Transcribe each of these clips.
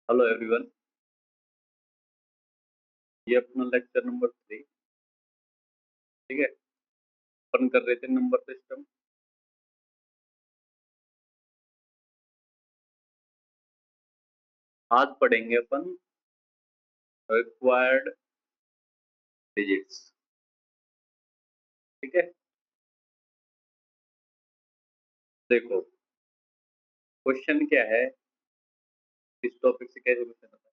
Hello everyone. ये अपना lecture number 3। ठीक है, अपन कर रहे थे नंबर सिस्टम। आज पढ़ेंगे अपन रिक्वायर्ड डिजिट्स। ठीक है, देखो क्वेश्चन क्या है, इस टॉपिक से कैसे क्वेश्चन होता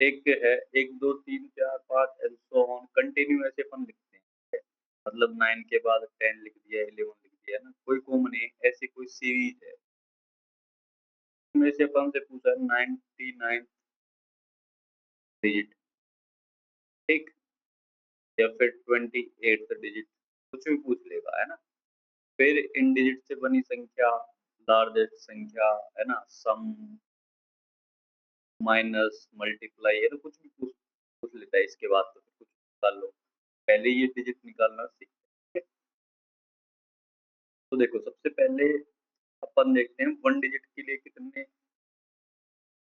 है। एक है 1 2 3 4 5 एंड सो ऑन, कंटिन्यू ऐसे अपन लिखते हैं। ठीक है? मतलब 9 के बाद 10 लिख दिया, 11 लिख दिया ना, कोई कॉमन है, ऐसी कोई सीरीज है। इसमें से अपन से पूछा 99 डिजिट, ठीक, या फिर 28 डिजिट, कुछ भी पूछ लेगा, है ना। फिर इन डिजिट से बनी संख्या, लार्जेस्ट संख्या, है ना, सम, माइनस, मल्टीप्लाई, है ना, कुछ भी पूछ पूछ लेता है। इसके बाद तो फिर कुछ निकाल लो, पहले ये डिजिट निकालना सीखते हैं। तो देखो सबसे पहले अपन देखते हैं 1 डिजिट के लिए कितने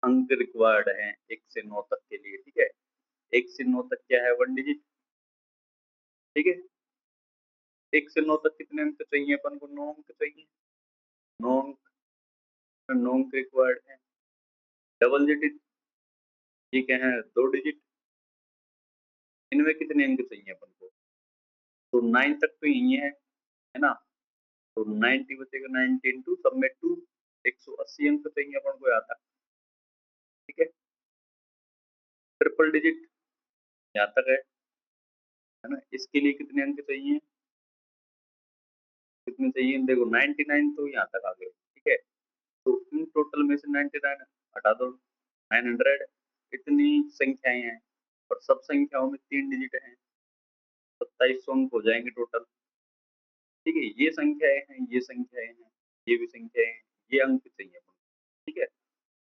अंक रिक्वायर्ड हैं, 1 से 9 तक के लिए। ठीक है, 1 से 9 तक क्या है, 1 डिजिट। ठीक है, 1 से 9 तक कितने अंक चाहिए अपन को, 9 अंक चाहिए। 9 अंक, 9 अंक रिक्वायर्ड है। डबल डिजिट, ये क्या है, 2 डिजिट। इनमें कितने अंक चाहिए अपन को, तो 9 तक तो यही है ना। तो 90 बचेगा, 90 इंटू सब में 2, 180 अंक चाहिए अपन को यहाँ तक। ठीक है, ट्रिपल डिजिट यहाँ तक है ना। इसके लिए कितने अंक चाहिए, कितने चाहिए, देखो 99 तो यहाँ तक आ गए। ठीक है, तो इन टोटल में से 99 हटा दो, 900। इतनी संख्याएं हैं और सब संख्याओं में 3 डिजिट हैं, 2700 अंक हो जाएंगे टोटल। ठीक है, ये संख्याएं हैं, ये संख्याएं हैं, ये भी संख्याएं हैं, ये अंक चाहिए अपन को। ठीक है,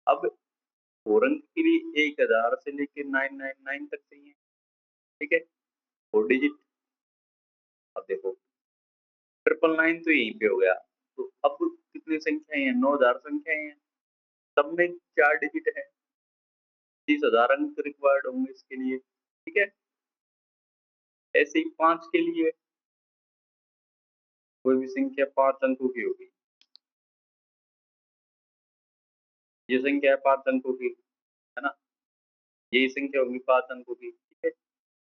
अब 4 अंक के लिए 1000 से लेके 999 तक चाहिए। ठीक है, 4 डिजिट। अब देखो 999 तो यहीं पे हो गया। तो अब कितनी संख्याएं हैं, 9000 संख्याएं हैं, सब में 4 डिजिट है। 30,000 अंक रिक्वायर्ड होंगे इसके लिए। ठीक है, ऐसे ही 5 के लिए कोई भी संख्या 5 अंकों की होगी। ये संख्या है 5 अंकों की, है ना, यही संख्या होगी 5 अंकों की। ठीक है,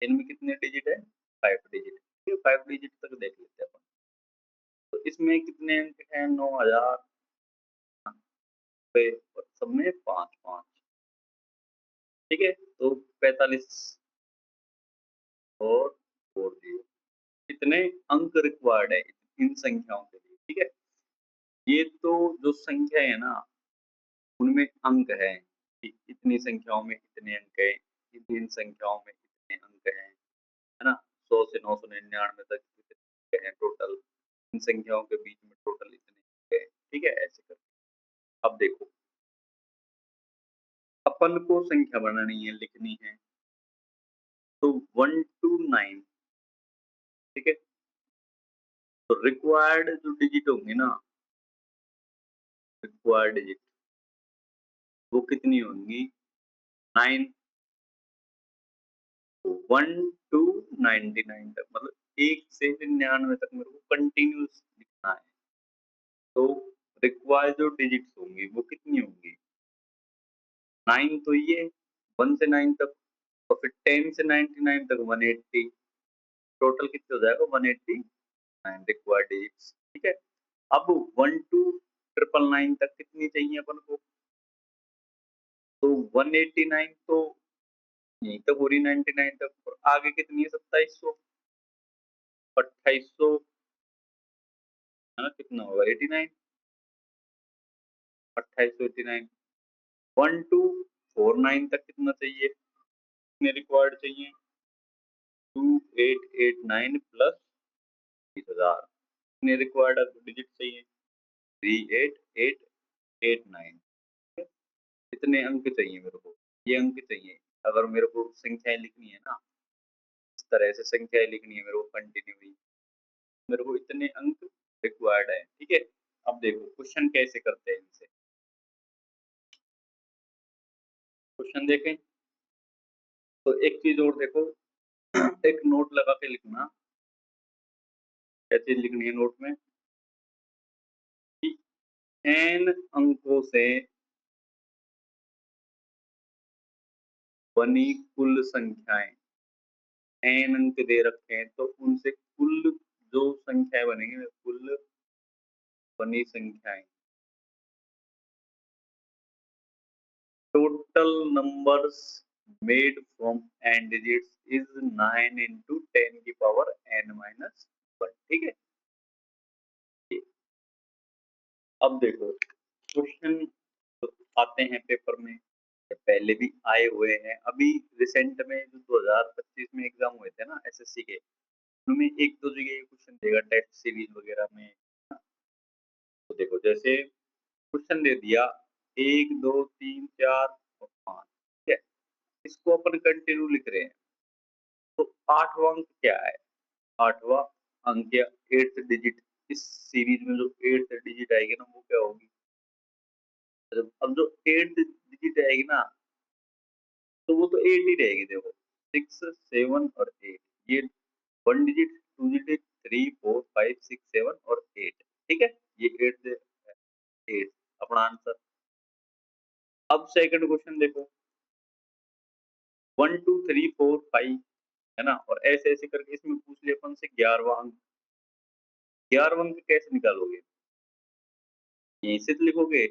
इनमें कितने डिजिट है, 5 डिजिट। 5 डिजिट तक देख लेते हैं अपन। तो इसमें कितने अंक हैं, 9000 पे, और सब में 5 5। ठीक है, तो 45 और 40, कितने अंक रिक्वायर्ड है इन संख्याओं के लिए। ठीक है, ये तो जो संख्या है ना, उनमें अंक है कि इतनी संख्याओं में इतने अंक है, इन संख्याओं में इतने अंक हैं, है ना। 100 से 999 तक कितने अंक हैं टोटल, इन संख्याओं के बीच में टोटल इतने अंक हैं। ठीक है, ऐसे कर। अब देखो अपन को संख्या बनानी है, लिखनी है, तो 1 to 9। ठीक है, तो रिक्वायर्ड जो डिजिट होंगे ना, रिक्वायर्ड डिजिट वो कितनी होंगी, 9। 1 to 99 तक, मतलब 1 से 99 तक मेरे को कंटिन्यूस लिखना है। तो रिक्वायर्ड जो डिजिट्स होंगी वो कितनी होंगी, 9 तो ये, 1 से 9 तक, और फिर 10 से 99 तक 180। टोटल कितने हो जाएगा, 189 रिक्वायर्ड डिजिट्स। ठीक है, अब 1 to 999 तक कितनी चाहिए अपन को, तो 189 तो यहीं तक पूरी 99 तक, और आगे कितनी है, 2700, 2800, है ना, कितना होगा 89, 2889। 1 to 49 तक कितना चाहिए, कितने रिक्वायर्ड चाहिए, 2889 प्लस 30,000, कितने रिक्वायर्ड डिजिट चाहिए, 3889। कितने अंक चाहिए मेरे को, ये अंक चाहिए। अगर मेरे को संख्याएं लिखनी है ना, इस तरह से संख्याएं लिखनी है मेरे को कंटिन्यू, मेरे को इतने अंक रिक्वायर्ड है। ठीक है, अब देखो क्वेश्चन कैसे करते हैं इनसे। क्वेश्चन देखें तो एक चीज और देखो, एक नोट लगा के लिखना। क्या चीज लिखनी है नोट में कि n अंकों से बनी कुल संख्याएं, n अंक दे रखे हैं तो उनसे कुल जो संख्याएं बनेंगी कुल बनी संख्याएं, total numbers made from n digits is 9 into 10 की पावर n minus 1। ठीक है, अब देखो क्वेश्चन आते हैं पेपर में, पहले भी आए हुए हैं, अभी रिसेंट में जो 2025 में एग्जाम हुए थे ना एसएससी के, उनमें एक दो जगह ये क्वेश्चन देगा टेस्ट सीरीज वगैरह में। तो देखो जैसे क्वेश्चन दे दिया 1 2 3 4 और 5, ठीक है, इसको अपन कंटिन्यू लिख रहे हैं। तो आठवां अंक क्या है, आठवां अंक या एट्थ डिजिट, इस सीरीज में जो एट्थ डिजिट आएगी ना वो क्या होगी। अब जो एट्थ डिजिट आएगी ना तो वो तो 8 ही रहेगी। देखो 6 7 और 8, ये 1 डिजिट 2 डिजिट 3 4 5 6 7 और 8, ठीक है, ये 8 अपना आंसर। अब सेकंड क्वेश्चन देखो 1 2 3 4 5, है ना, और ऐसे ऐसे करके इसमें पूछ लिया अपन से 11वां अंक। 11वां अंक कैसे निकालोगे, यहीं से तो लिखोगे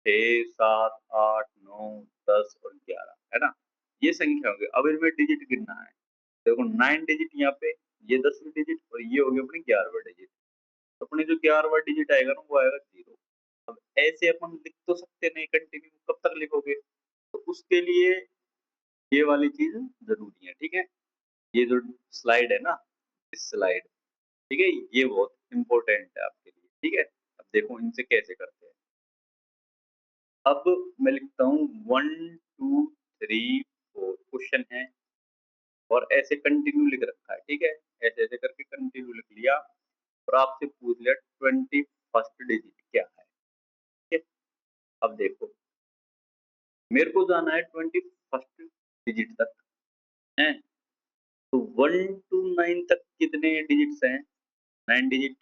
6 7 8 9 10 और 11, है ना, ये संख्या होगी। अब इनमें डिजिट गिनना है। देखो 9 डिजिट यहाँ पे, ये 10वीं डिजिट और ये हो गया अपनी 11वां डिजिट। तो अपने जो 11वां डिजिट आएगा ना वो आएगा 0। अब ऐसे अपन लिख तो सकते नहीं कंटिन्यू, कब तक लिखोगे, तो उसके लिए ये वाली चीज जरूरी है। ठीक है, ये जो स्लाइड है ना, इस स्लाइड, ठीक है, ये बहुत इंपॉर्टेंट है आपके लिए। ठीक है, अब देखो इनसे कैसे करते हैं। अब मैं लिखता हूँ 1 2 3 4 क्वेश्चन है और ऐसे कंटिन्यू लिख रखा है। ठीक है, ऐसे ऐसे करके कंटिन्यू लिख लिया और आपसे पूछ लिया 21st डिजिट क्या है। ठीक है, अब देखो मेरे को जाना है 21st डिजिट तक है, तो 1 to 9 तक कितने डिजिट्स हैं, 9 डिजिट,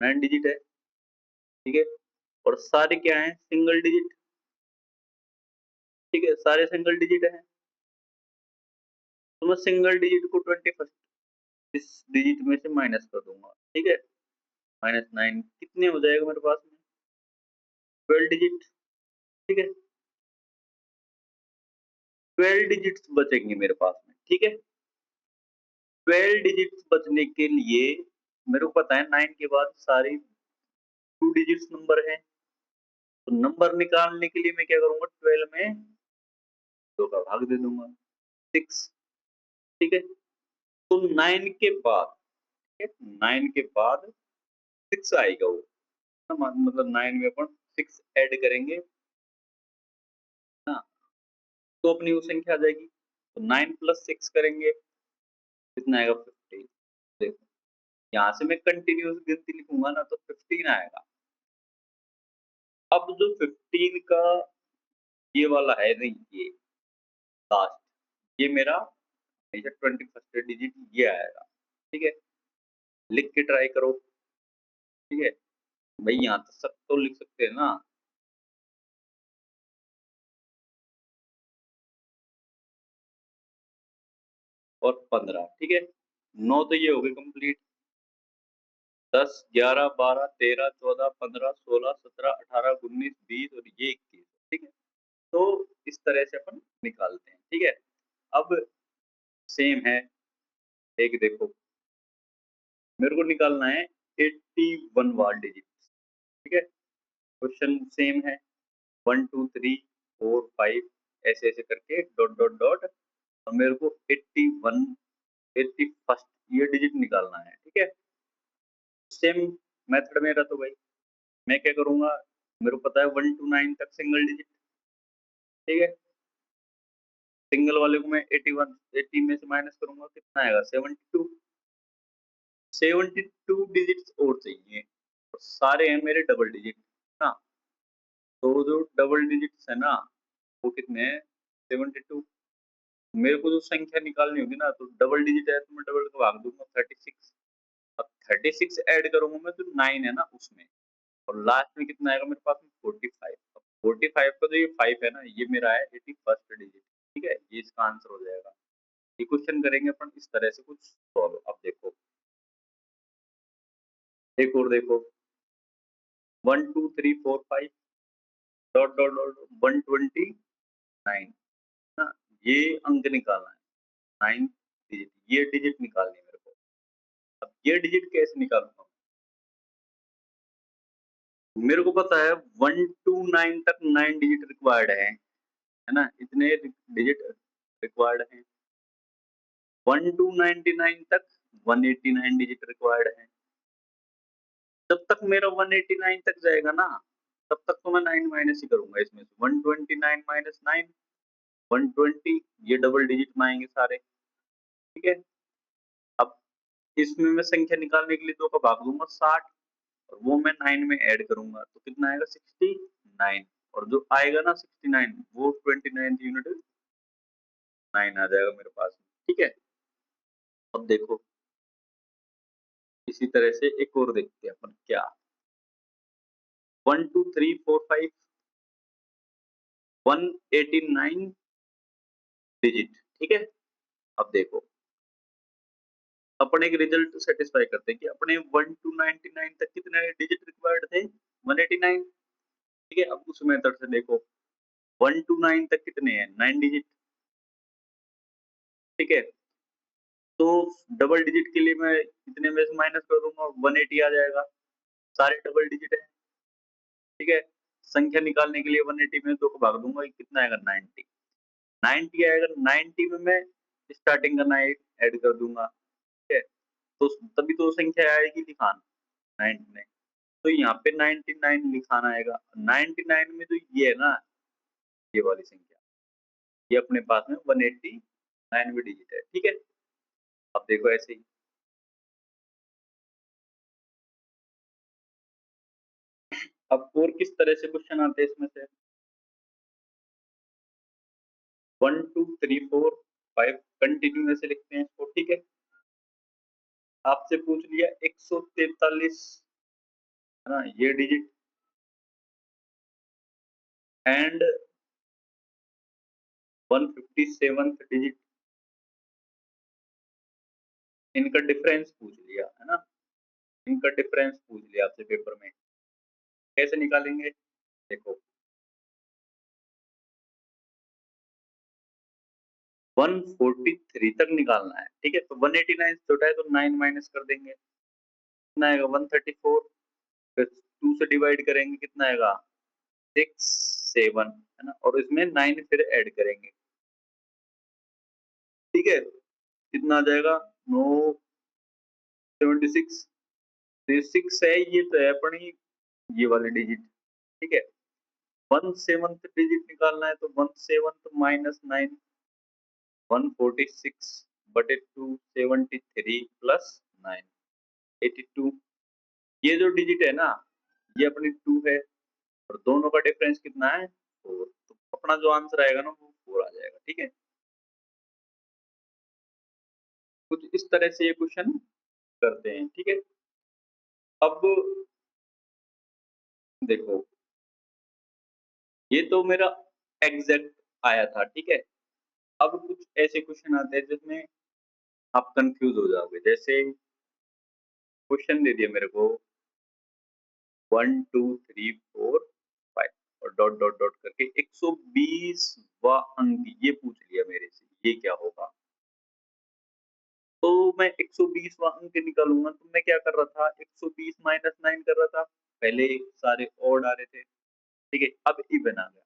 9 डिजिट है। ठीक है, और सारे क्या हैं, सिंगल डिजिट। ठीक है, सारे सिंगल डिजिट हैं, तो मैं सिंगल डिजिट को 21st इस डिजिट में से माइनस कर दूंगा। ठीक है, -9 कितने हो जाएगा मेरे पास में, 12 डिजिट। ठीक है, 12 डिजिट्स बचेंगे मेरे पास में। ठीक है, 12 डिजिट्स बचने के लिए मेरे को पता है 9 के बाद सारी 2 डिजिट्स नंबर है, तो नंबर निकालने के लिए मैं क्या करूंगा, 12 में 2 का भाग दे दूंगा, 6। ठीक है, तो 9 के बाद, ठीक है, 9 के बाद 6 आएगा वो, मतलब 9 में अपन 6 ऐड करेंगे ना, तो अपनी वो संख्या आ जाएगी। तो 9 + 6 करेंगे कितना आएगा, 15। देखो यहाँ से मैं कंटिन्यूअस गिनती लिखूंगा ना तो 15 आएगा। अब जो 15 का ये वाला है नहीं, ये लास्ट, ये मेरा 21st डिजिट ये आएगा। ठीक है, लिख के ट्राई करो। ठीक है भाई, यहाँ तो सब तो लिख सकते हैं ना। और 15, ठीक है, 9 तो ये हो गए कंप्लीट, 10 11 12 13 14 15 16 17 18 19 20 और ये 21। ठीक है, तो इस तरह से अपन निकालते हैं। ठीक है, अब सेम है, एक देखो मेरे को निकालना है 81 वाला डिजिट। ठीक है, क्वेश्चन सेम है, 1 2 3 4 5 ऐसे ऐसे करके डॉट डॉट डॉट, और मेरे को 81 81st ये डिजिट निकालना है। ठीक है, सेम मेथड मेरा, तो भाई मैं क्या करूंगा, मेरे को पता है 1 to 9 तक सिंगल डिजिट। ठीक है, सिंगल वाले को मैं 81 80 में से माइनस करूंगा, कितना आएगा, 72। 72 डिजिट्स और चाहिए, और सारे हैं मेरे डबल डिजिट ना। तो जो डबल डिजिट्स है ना वो कितने हैं, 72। मेरे को जो संख्या निकालनी होगी ना, तो डबल डिजिट है तो मैं डबल का भाग दूंगा 36। अब 36 ऐड करूंगा मैं, तो 9 है ना उसमें, और लास्ट में कितना आएगा मेरे पास में 45। अब 45 का जो ये 5 है ना, ये मेरा है 81st डिजिट। ठीक है, ये इसका आंसर हो जाएगा। ये क्वेश्चन करेंगे अपन इस तरह से कुछ सॉल्व। अब देखो, एक और देखो, 1 2 3 4 5 डॉट डॉट डॉट 129 ना, ये अंक निकालना है, 9 डिजिट, ये डिजिट निकालनी है मेरे को। अब ये डिजिट कैसे निकालूंगा? मेरे को पता है 1 to 9 तक 9 डिजिट रिक्वायर्ड है ना, इतने डिजिट रिक्वायर्ड हैं। 1 to 99 तक 189 डिजिट रिक्वायर्ड है। जब तक मेरा 189 तक जाएगा ना, तब तक तो मैं 9 माइनस ही करूंगा इसमें से। 129 माइनस 9 120, ये डबल डिजिट में आएंगे सारे। ठीक है, अब इसमें मैं संख्या निकालने के लिए 2 का भाग दूंगा 60, और वो मैं 9 में ऐड करूंगा तो कितना आएगा 69, और जो आएगा ना 69 वो 29 यूनिट 9 आ जाएगा मेरे पास में। ठीक है, अब देखो इसी तरह से एक और देखते हैं अपन क्या। 1 2 3 4 5 189 डिजिट। ठीक है, अब देखो अपन एक रिजल्ट सेटिस्फाई करते हैं कि अपने 1 to 99 तक कितने डिजिट रिक्वायर्ड थे, 189। ठीक है, अब उस मेथड से देखो 1 to 9 तक कितने हैं, 9 डिजिट। ठीक है, तो डबल डिजिट के लिए मैं इतने में से माइनस कर दूंगा, 180 आ जाएगा, सारे डबल डिजिट है। ठीक है, संख्या निकालने के लिए 180 में 2 को भाग दूंगा, ये कितना आएगा 90। 90 आएगा, 90 में मैं स्टार्टिंग का 9 ऐड कर दूंगा। ठीक है, तो तभी तो संख्या आएगी लिखान 99। तो यहाँ पे 99 लिखाना आएगा। 99 में तो ये है ना, ये वाली संख्या, ये अपने पास में 189वीं डिजिट है। ठीक है, अब देखो ऐसे ही अब और किस तरह से क्वेश्चन आते हैं इसमें से। 1 2 3 4 5 कंटिन्यू ऐसे लिखते हैं इसको। ठीक है, आपसे पूछ लिया 143 है ना, ये डिजिट एंड 157 डिजिट, इनका डिफरेंस पूछ लिया है ना, इनका डिफरेंस पूछ लिया आपसे पेपर में। कैसे निकालेंगे देखो, 143 तक निकालना है। ठीक है, तो 189 छोटा है तो 9 माइनस कर देंगे, कितना आएगा 134। फिर 2 से डिवाइड करेंगे, कितना आएगा 6 7 है ना, और इसमें 9 फिर ऐड करेंगे। ठीक है, कितना आ जाएगा 9 76। तो 6 है, ये तो है अपनी ये वाली डिजिट। ठीक है, 1/7 डिजिट निकालना है, तो 1/7 माइनस 9 146 बटे 273 प्लस 9 82। ये जो डिजिट है ना, ये अपनी 2 है, और दोनों का डिफरेंस कितना है 4। तो अपना जो आंसर आएगा ना वो 4 आ जाएगा। ठीक है, कुछ इस तरह से ये क्वेश्चन करते हैं। ठीक है, अब देखो ये तो मेरा एग्जैक्ट आया था। ठीक है, अब कुछ ऐसे क्वेश्चन आते हैं जिसमें आप कंफ्यूज हो जाओगे। जैसे क्वेश्चन दे दिया मेरे को 1 2 3 4 5 और डॉट डॉट डॉट करके 120वां अंक ये पूछ लिया मेरे से, ये क्या होगा। तो मैं 120वां अंक निकालूंगा, तो मैं क्या कर रहा था 120 माइनस 9 कर रहा था, पहले सारे ओड आ रहे थे। ठीक है, अब इवन आ गया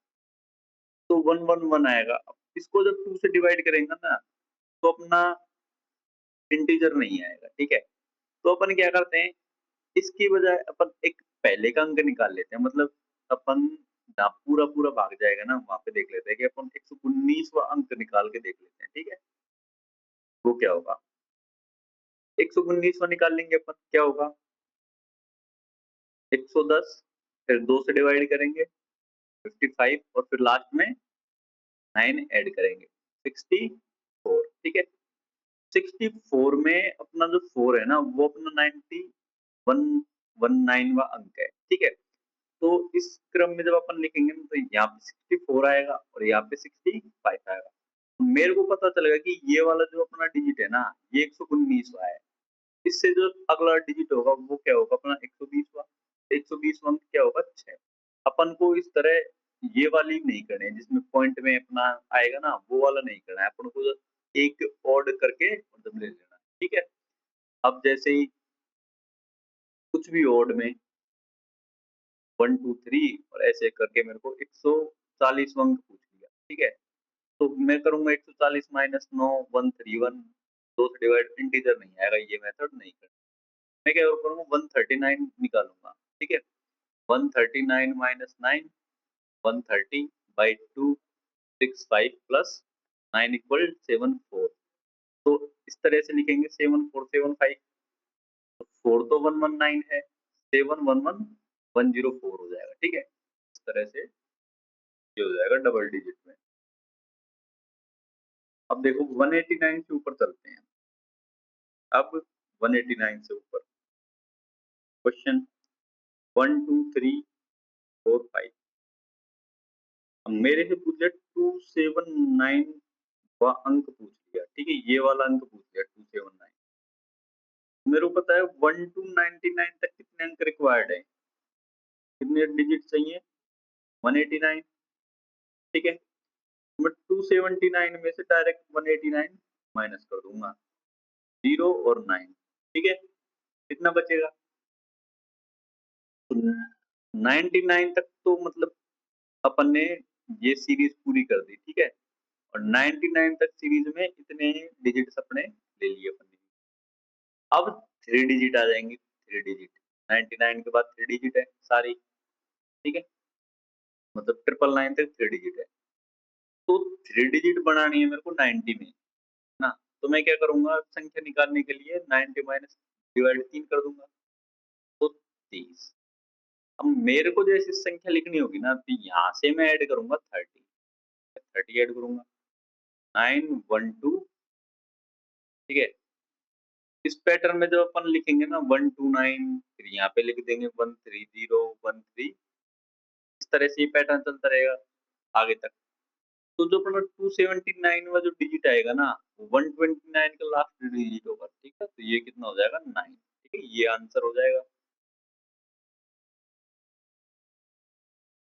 तो 1 1 1 आएगा। अब इसको जब 2 से डिवाइड करेंगे ना, तो अपना इंटीजर नहीं आएगा। ठीक है, तो अपन क्या करते हैं, इसकी बजाय अपन एक पहले का अंक निकाल लेते हैं। मतलब अपन जहाँ पूरा पूरा भाग जाएगा ना, वहां पे देख लेते हैं कि अपन 119वां अंक निकाल के देख लेते हैं। ठीक है, वो क्या होगा 119वां निकाल लेंगे अपन, क्या होगा 110, फिर 2 से डिवाइड करेंगे 55, और फिर लास्ट में 9 ऐड करेंगे 64, ठीक है। 64 में अपना जो 4 है ना वो अपना 9119वां अंक है, ठीक है। तो इस क्रम में जब अपन लिखेंगे ना तो यहाँ पे 64 आएगा और यहाँ पे 65 आएगा। मेरे को पता चलेगा कि ये वाला जो अपना डिजिट है ना ये 119वां है। इससे जो अगला डिजिट होगा वो क्या होगा अपना 120वां। 120वां क्या होगा 6। अपन को इस तरह ये वाली नहीं करनी है जिसमें पॉइंट में अपना आएगा ना वो वाला नहीं करना है। अपन को एक ऑड करके मतलब ले लेना है, ठीक है। अब जैसे ही कुछ भी ऑड में 1 2 3 और ऐसे करके मेरे को 140 अंक पूछ लिया, ठीक है। तो मैं करूंगा 140 माइनस 9 131 2 से डिवाइड इंटीजर नहीं आएगा, ये मेथड नहीं करना। मैं क्या करूंगा 139 निकालूंगा, ठीक है। 139 माइनस 9 130 बाई 2 65 प्लस 9 इक्वल 74। तो इस तरह से लिखेंगे 7475। तो 4 तो 119 है, 711104 हो जाएगा, ठीक है। इस तरह से ये हो जाएगा डबल डिजिट में। अब देखो 189 से ऊपर चलते हैं। अब 189 से ऊपर क्वेश्चन 1 2 3 4 5। अब मेरे से पूछ लिया 279 वह अंक पूछ लिया, ठीक है। ये वाला अंक पूछ लिया 279। मेरे को पता है 1 टू 99 तक कितने अंक रिक्वायर्ड है, कितने डिजिट चाहिए 189, ठीक है। मैं 279 में से डायरेक्ट 189 माइनस कर दूंगा, 0 और 9, ठीक है। कितना बचेगा तो 99 तक तो मतलब अपन ने ये सीरीज पूरी कर दी, ठीक है। और 99 तक सीरीज में इतने डिजिट्स अपने ले लिए अपन ने। अब 3 डिजिट आ जाएंगे, 3 डिजिट 99 के बाद 3 डिजिट है सारी, ठीक है। मतलब 999 तक 3 डिजिट है। तो 3 डिजिट बनानी है मेरे को 90 में ना। तो मैं क्या करूंगा संख्या निकालने के लिए 90 माइनस डिवाइड 3 कर दूंगा तो 30। अब मेरे को जैसे संख्या लिखनी होगी ना तो यहाँ से मैं ऐड करूंगा 30 ऐड करूंगा 912, ठीक है। इस पैटर्न में जब अपन लिखेंगे ना 129 फिर यहाँ पे लिख देंगे 130 13, इस तरह से ये पैटर्न चलता रहेगा आगे तक। तो जो अपना 279 वाला जो डिजिट आएगा ना 129 का लास्ट डिजिट होगा, ठीक है। तो ये कितना हो जाएगा 9, ठीक है। ये आंसर हो जाएगा।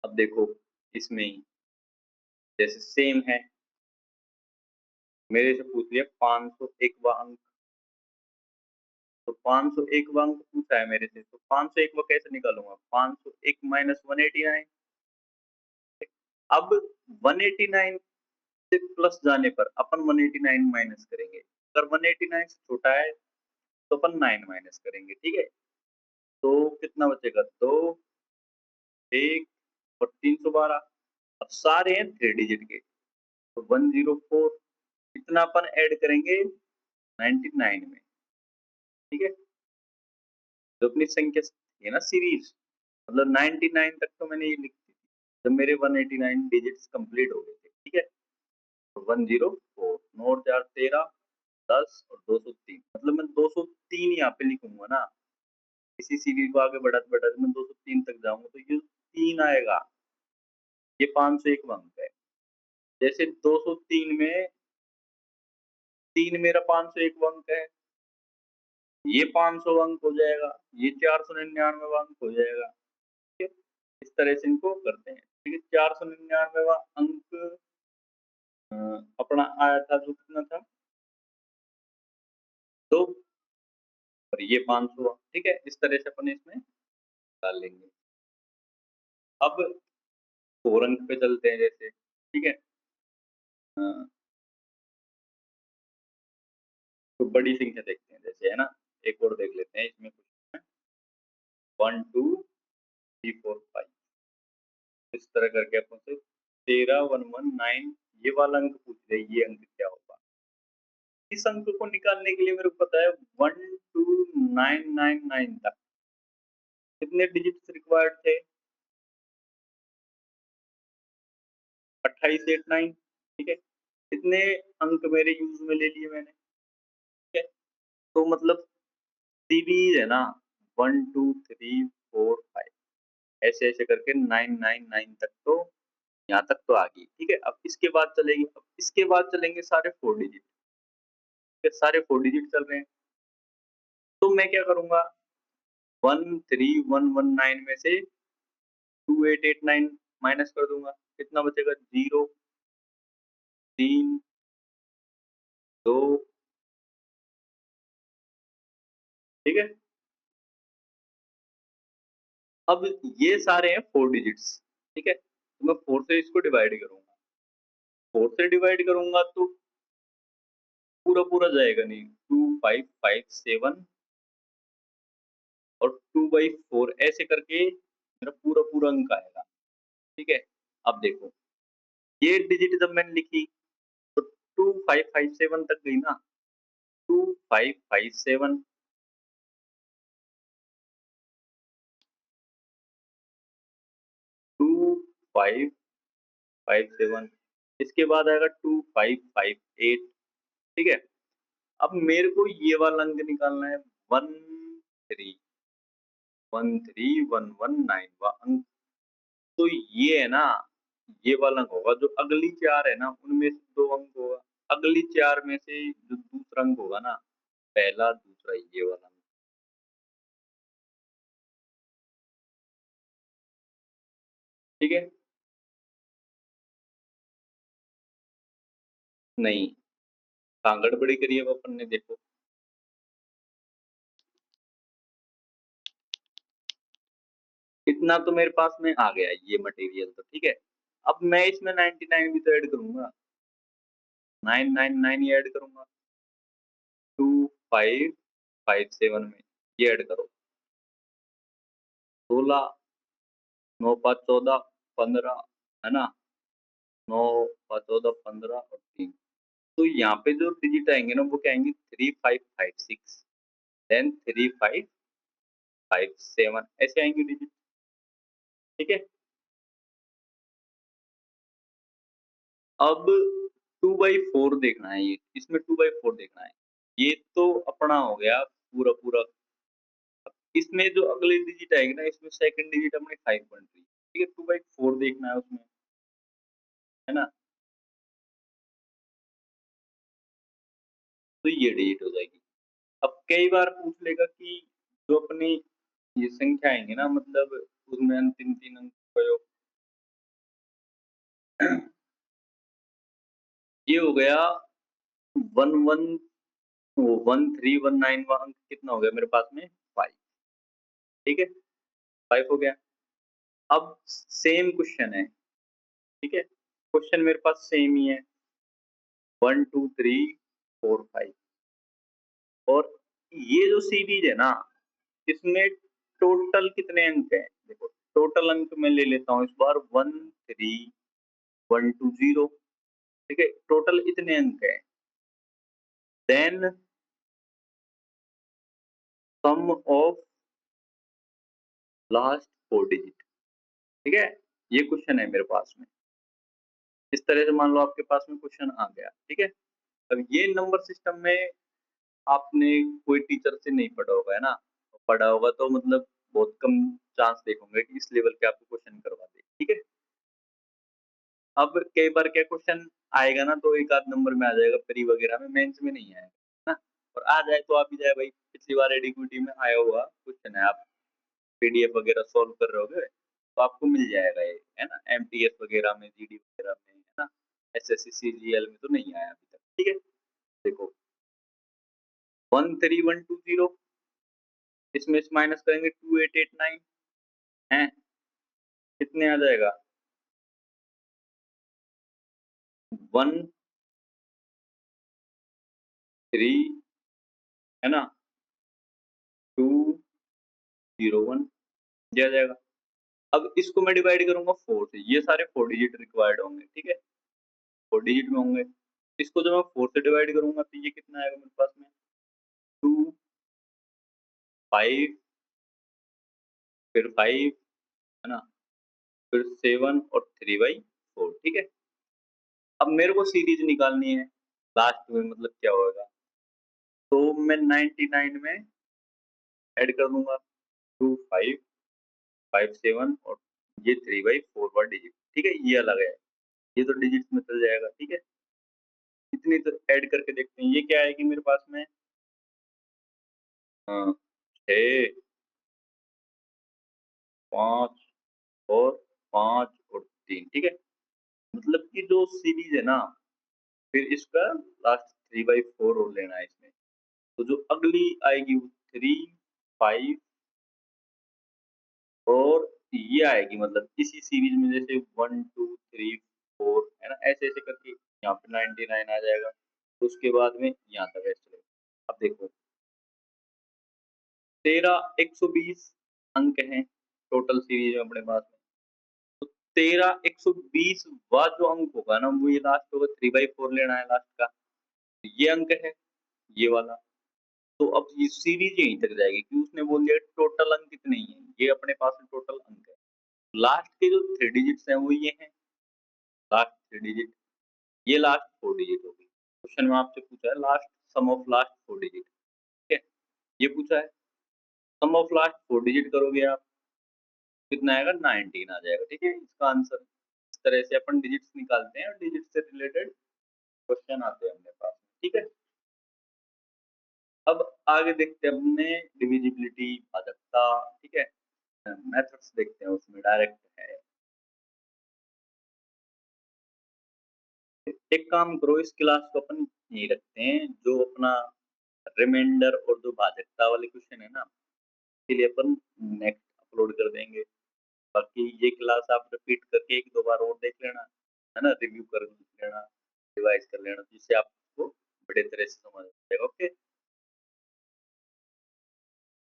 अब देखो इसमें ही जैसे सेम है, मेरे से पूछ लिया 501वां अंक। तो 501वां अंक पूछा है मेरे से, तो 501वां कैसे निकालूंगा 501 माइनस 189। अब 189 से प्लस जाने पर अपन 189 माइनस करेंगे। अगर 189 से छोटा है तो अपन 9 माइनस करेंगे, ठीक है। तो कितना बचेगा 2 1 और 312। अब सारे हैं 3 डिजिट के तो 104। इतना अपन ऐड करेंगे 99 में, ठीक है। जो अपनी संख्या है ना सीरीज मतलब 99 तक तो मैंने ये लिख दी थी जब मेरे 189 डिजिट्स कंप्लीट हो गए थे, ठीक है। तो 104 9 और 4 13 10 और 203 मतलब मैं 203 यहाँ पे लिखूंगा ना। इसी सीरीज को आगे बढ़ाते बढ़ाते मैं 203 तक जाऊंगा तो ये 3 आएगा। ये 501 अंक है। जैसे 203 में 3 मेरा 501 अंक है, ये 500 अंक हो जाएगा, ये 499 अंक हो जाएगा, ठीक है। इस तरह से इनको करते हैं, ठीक है। 499वां अंक अपना आया था जो कितना था 2 और ये 500, ठीक है। इस तरह से अपन इसमें डाल लेंगे। अब 4 अंक पे चलते हैं जैसे, ठीक है। अ, तो बड़ी संख्या देखते हैं जैसे है ना, एक और देख लेते हैं इसमें कुछ 1 2 3 4 5 इस तरह करके अपन से 13 119 ये वाला अंक पूछ रहे हैं, ये अंक क्या होगा। इस अंक को निकालने के लिए मेरे को पता है 12999 तक कितने डिजिट्स रिक्वायर्ड थे 28 8 9, ठीक है? इतने अंक मेरे यूज़ में ले लिए मैंने, ठीक है? तो मतलब सीरीज़ है ना 1, 2, 3, 4, 5 ऐसे-ऐसे करके 999 तक तो यहाँ तक तो आ गई, ठीक है? अब इसके बाद चलेगी अब इसके बाद चलेंगे सारे 4 डिजिट, फिर सारे 4 डिजिट चल रहे हैं। तो मैं क्या करूँगा 13119 में से 2889 माइनस कर दूँगा, कितना बचेगा 0, 3, 2 ठीक है? अब ये सारे हैं 4 डिजिट्स, ठीक है? तो मैं 4 से इसको डिवाइड करूँगा, 4 से डिवाइड करूँगा तो पूरा-पूरा जाएगा नहीं, 2557 और 2/4 ऐसे करके मेरा पूरा-पूरा अंक आएगा, ठीक है? अब देखो, ये डिजिट जब मैंने लिखी तो 2557 तक गई ना, 2557 2557 इसके बाद आएगा 2558 ठीक है? अब मेरे को ये वाला अंक निकालना है 13 13119 अंक तो ये है ना, ये वाला अंक होगा जो अगली 4 है ना उनमें से 2 अंक होगा। अगली 4 में से जो दूसरा अंक होगा ना, पहला, दूसरा ये वाला अंक, ठीक है? नहीं, कहाँ गड़बड़ी करी है अब अपन ने देखो। इतना तो मेरे पास में आ गया ये मटेरियल तो, ठीक है? अब मैं इसमें 99 भी तो ऐड करूँगा, 999 ये ऐड करूँगा, 2557 में ये ऐड करो, 16 9 5 14 15 है ना? 9 5 14 15 और 3 तो यहाँ पे जो डिजिट आएँगे ना वो क्या आएँगे 3556 देन 3557 ऐसे आएँगे डिजिट, ठीक है? अब 2/4 देखना है ये, इसमें 2/4 देखना है। ये तो अपना हो गया पूरा-पूरा इसमें जो अगली डिजिट आएगी ना इसमें सेकंड डिजिट अपनी 5 बन रही है, ठीक है? 2/4 देखना है उसमें, है ना? तो ये डिजिट हो जाएगी। अब कई बार पूछ लेगा कि जो अपनी ये संख्या आएँगी ना मतलब उसमें अंतिम 3 अंक प्रयोग ये हो गया 11 वो 1319 वाँ अंक कितना हो गया मेरे पास में 5 ठीक है? 5 हो गया। अब सेम क्वेश्चन है, ठीक है? क्वेश्चन मेरे पास सेम ही है 1 2 3 4 5 और ये जो सीरीज़ है ना, इसमें टोटल कितने अंक हैं? देखो, टोटल अंक मैं ले लेता हूँ इस बार 1 3 1 2 0 ठीक है? टोटल इतने अंक हैं। Then sum of last 4 digit ठीक है? ये क्वेश्चन है मेरे पास में। इस तरह से मान लो आपके पास में क्वेश्चन आ गया, ठीक है? अब ये नंबर सिस्टम में आपने कोई टीचर से नहीं पढ़ा होगा, है ना? पढ़ा होगा तो मतलब बहुत कम चांस देखोगे कि इस लेवल के आपको क्वेश्चन करवा दे, ठीक है? अब कई बार क्या क्वेश्चन आएगा ना तो एक आध नंबर में आ जाएगा प्री वगैरह में, मेंस में नहीं आएगा, है ना? और आ जाए तो आ भी जाए भाई, पिछली बार एडीक्यूटी में आया हुआ क्वेश्चन है, आप पीडीएफ वगैरह सॉल्व कर रहे होगे, तो आपको मिल जाएगा ये, है ना? एमटीएस वगैरह में, जीडी वगैरह में, है ना? एसएससी, सीजीएल में तो नहीं आया अभी तक, ठीक है? देखो 13120 इसमें से माइनस करेंगे 2889 हैं? कितने आ जाएगा? 13 है ना? 201 ये आ जाएगा। अब इसको मैं डिवाइड करूँगा 4 से, ये सारे 4 डिजिट रिक्वायर्ड होंगे, ठीक है? 4 डिजिट में होंगे। इसको जब मैं 4 से डिवाइड करूँगा तो ये कितना आएगा मेरे पास में? 2, 5 फिर 5 है ना? फिर 7 और 3/4 ठीक है? अब मेरे को सीरीज निकालनी है लास्ट में, मतलब क्या होगा, तो मैं 99 में ऐड कर दूंगा 2 5 5 7 और ये 3/4 डिजिट, ठीक है, ये अलग है, ये तो डिजिट्स में चल जाएगा, ठीक है। इतनी तो ऐड करके देखते हैं, ये क्या आएगी मेरे पास में, हाँ, 6 5 और 5 और 3, ठीक है। मतलब कि जो सीरीज है ना, फिर इसका लास्ट 3/4 और लेना है इसमें, तो जो अगली आएगी वो 3 5 और ये आएगी, मतलब इसी सीरीज में जैसे 1 2 3 4 है ना, ऐसे-ऐसे करके यहाँ पे 99 आ जाएगा। तो उसके बाद में यहाँ तक ऐसे चलेगा। अब देखो 13 120 अंक हैं टोटल सीरीज में अपने पास में। तो 13 120 वाँ जो अंक होगा ना, वो ये लास्ट होगा 3/4 लेना है लास्ट का। तो ये अंक है, ये वाला। तो अब ये सीरीज यहीं तक जाएगी क्योंकि उसने बोल दिया टोटल अंक कितने ही हैं, ये अपने पास में टोटल अंक है। लास्ट के जो 3 डिजिट्स हैं वो ये हैं, लास्ट 3 डिजिट, ये लास्ट 4 डिजिट होगी। क्वेश्चन में आपसे पूछा है last sum of last 4 digit, ठीक है? ये पूछा है, सम ऑफ लास्ट 4 डिजिट करोगे आप, कितना आएगा 19 आ जाएगा, ठीक है? इसका आंसर। इस तरह से अपन डिजिट्स निकालते हैं और डिजिट से रिलेटेड क्वेश्चन आते हैं अपने पास, ठीक है? अब आगे देखते हैं अपने डिविजिबिलिटी, भाजकता, ठीक है? मेथड्स देखते हैं उसमें डायरेक्ट है। एक काम करो, इस क्लास को अपन यहीं रखते हैं, जो अपना रिमाइंडर और जो भाजकता वाले क्वेश्चन है ना, इसके लिए अपन नेक्स्ट अपलोड कर देंगे। बाकी ये क्लास आप रिपीट करके 1-2 बार और देख लेना, है ना? रिव्यू कर लेना, रिवाइज़ कर लेना, जिससे आपको बड़े तरह से समझ आ जाएगा, ओके?